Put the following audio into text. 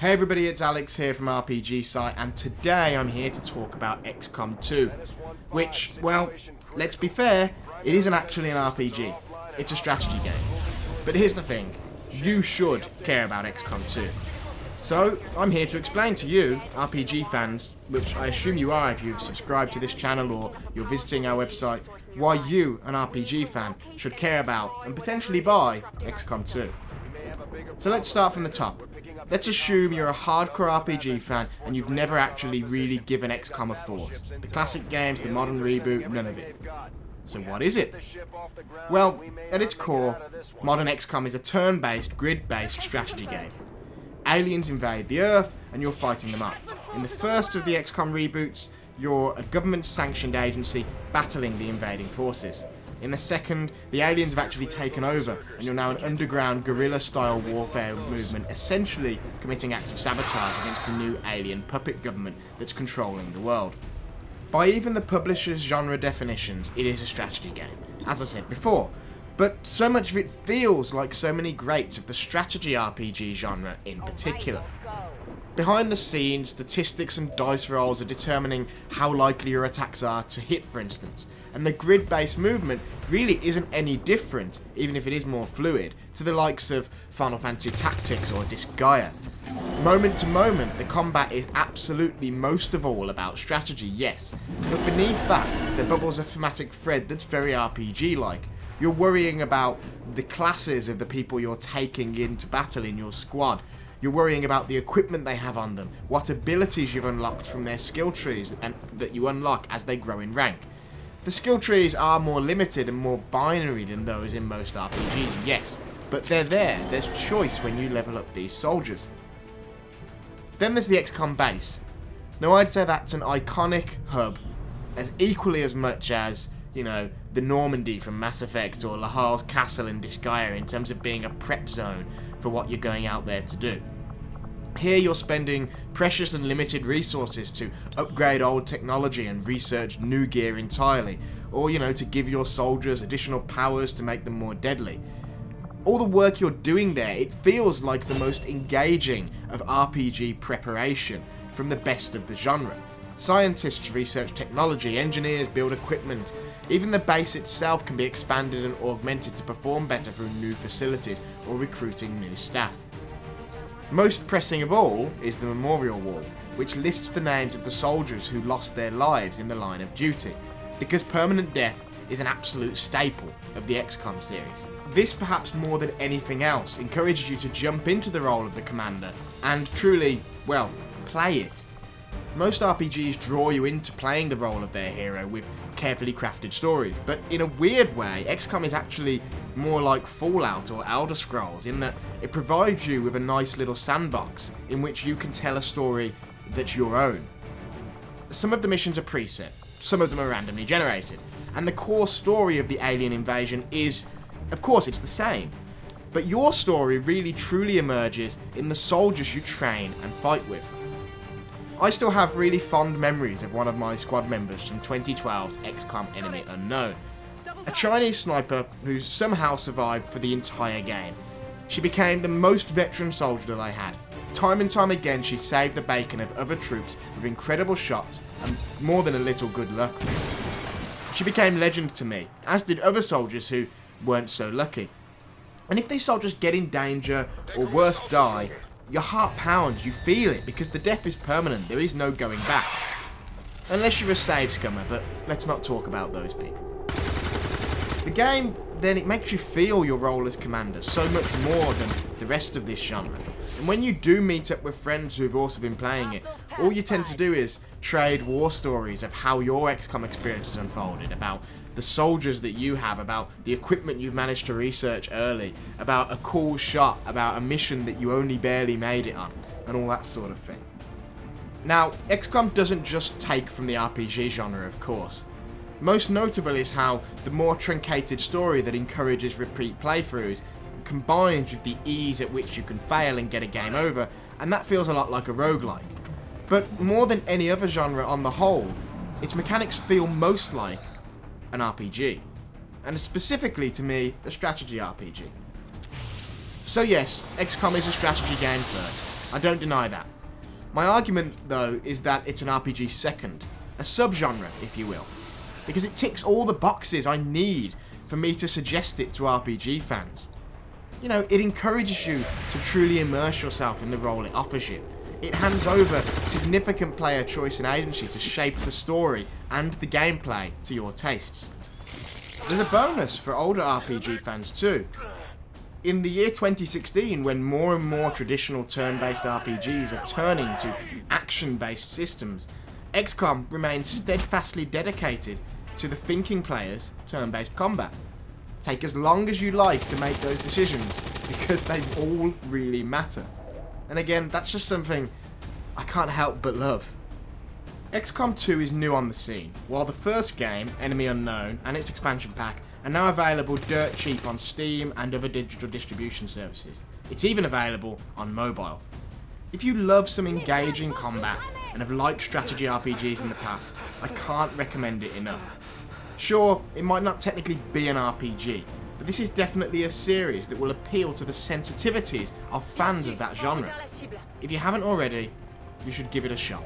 Hey everybody, it's Alex here from RPG Site, and today I'm here to talk about XCOM 2, which, well, let's be fair, it isn't actually an RPG, it's a strategy game. But here's the thing, you should care about XCOM 2. So, I'm here to explain to you, RPG fans, which I assume you are if you've subscribed to this channel or you're visiting our website, why you, an RPG fan, should care about and potentially buy XCOM 2. So let's start from the top. Let's assume you're a hardcore RPG fan and you've never actually really given XCOM a thought. The classic games, the modern reboot, none of it. So what is it? Well, at its core, modern XCOM is a turn-based, grid-based strategy game. Aliens invade the Earth and you're fighting them off. In the first of the XCOM reboots, you're a government-sanctioned agency battling the invading forces. In the second, the aliens have actually taken over, and you're now an underground guerrilla-style warfare movement, essentially committing acts of sabotage against the new alien puppet government that's controlling the world. By even the publisher's genre definitions, it is a strategy game, as I said before, but so much of it feels like so many greats of the strategy RPG genre in particular. Behind the scenes, statistics and dice rolls are determining how likely your attacks are to hit, for instance, and the grid-based movement really isn't any different, even if it is more fluid, to the likes of Final Fantasy Tactics or Disgaea. Moment to moment, the combat is absolutely most of all about strategy, yes, but beneath that, there bubbles a thematic thread that's very RPG-like. You're worrying about the classes of the people you're taking into battle in your squad. You're worrying about the equipment they have on them, what abilities you've unlocked from their skill trees and that you unlock as they grow in rank. The skill trees are more limited and more binary than those in most RPGs, yes, but they're there. There's choice when you level up these soldiers. Then there's the XCOM base. Now I'd say that's an iconic hub as equally as much as, you know, the Normandy from Mass Effect or Lahal's Castle in Disgaea in terms of being a prep zone for what you're going out there to do. Here you're spending precious and limited resources to upgrade old technology and research new gear entirely, or, you know, to give your soldiers additional powers to make them more deadly. All the work you're doing there, it feels like the most engaging of RPG preparation from the best of the genre. Scientists research technology, engineers build equipment, even the base itself can be expanded and augmented to perform better through new facilities or recruiting new staff. Most pressing of all is the Memorial Wall, which lists the names of the soldiers who lost their lives in the line of duty, because permanent death is an absolute staple of the XCOM series. This, perhaps more than anything else, encourages you to jump into the role of the commander and truly, well, play it. Most RPGs draw you into playing the role of their hero with carefully crafted stories, but in a weird way, XCOM is actually more like Fallout or Elder Scrolls in that it provides you with a nice little sandbox in which you can tell a story that's your own. Some of the missions are preset, some of them are randomly generated, and the core story of the alien invasion is, of course, it's the same. But your story really truly emerges in the soldiers you train and fight with. I still have really fond memories of one of my squad members from 2012's XCOM Enemy Unknown. A Chinese sniper who somehow survived for the entire game. She became the most veteran soldier that I had. Time and time again she saved the bacon of other troops with incredible shots and more than a little good luck. She became legend to me, as did other soldiers who weren't so lucky. And if these soldiers get in danger or worse die, your heart pounds, you feel it, because the death is permanent, there is no going back. Unless you're a save scummer, but let's not talk about those people. The game, then, it makes you feel your role as commander so much more than the rest of this genre. And when you do meet up with friends who've also been playing it, all you tend to do is trade war stories of how your XCOM experience has unfolded, about the soldiers that you have, about the equipment you've managed to research early, about a cool shot, about a mission that you only barely made it on, and all that sort of thing. Now, XCOM doesn't just take from the RPG genre, of course. Most notable is how the more truncated story that encourages repeat playthroughs combines with the ease at which you can fail and get a game over, and that feels a lot like a roguelike. But more than any other genre on the whole, its mechanics feel most like an RPG, and specifically to me, a strategy RPG. So yes, XCOM is a strategy game first, I don't deny that. My argument, though, is that it's an RPG second, a subgenre, if you will, because it ticks all the boxes I need for me to suggest it to RPG fans. You know, it encourages you to truly immerse yourself in the role it offers you. It hands over significant player choice and agency to shape the story and the gameplay to your tastes. There's a bonus for older RPG fans too. In the year 2016, when more and more traditional turn-based RPGs are turning to action-based systems, XCOM remains steadfastly dedicated to the thinking player's turn-based combat. Take as long as you like to make those decisions, because they all really matter. And again, that's just something I can't help but love. XCOM 2 is new on the scene, while the first game, Enemy Unknown, and its expansion pack are now available dirt cheap on Steam and other digital distribution services. It's even available on mobile. If you love some engaging combat and have liked strategy RPGs in the past, I can't recommend it enough. Sure, it might not technically be an RPG, but this is definitely a series that will appeal to the sensitivities of fans of that genre. If you haven't already, you should give it a shot.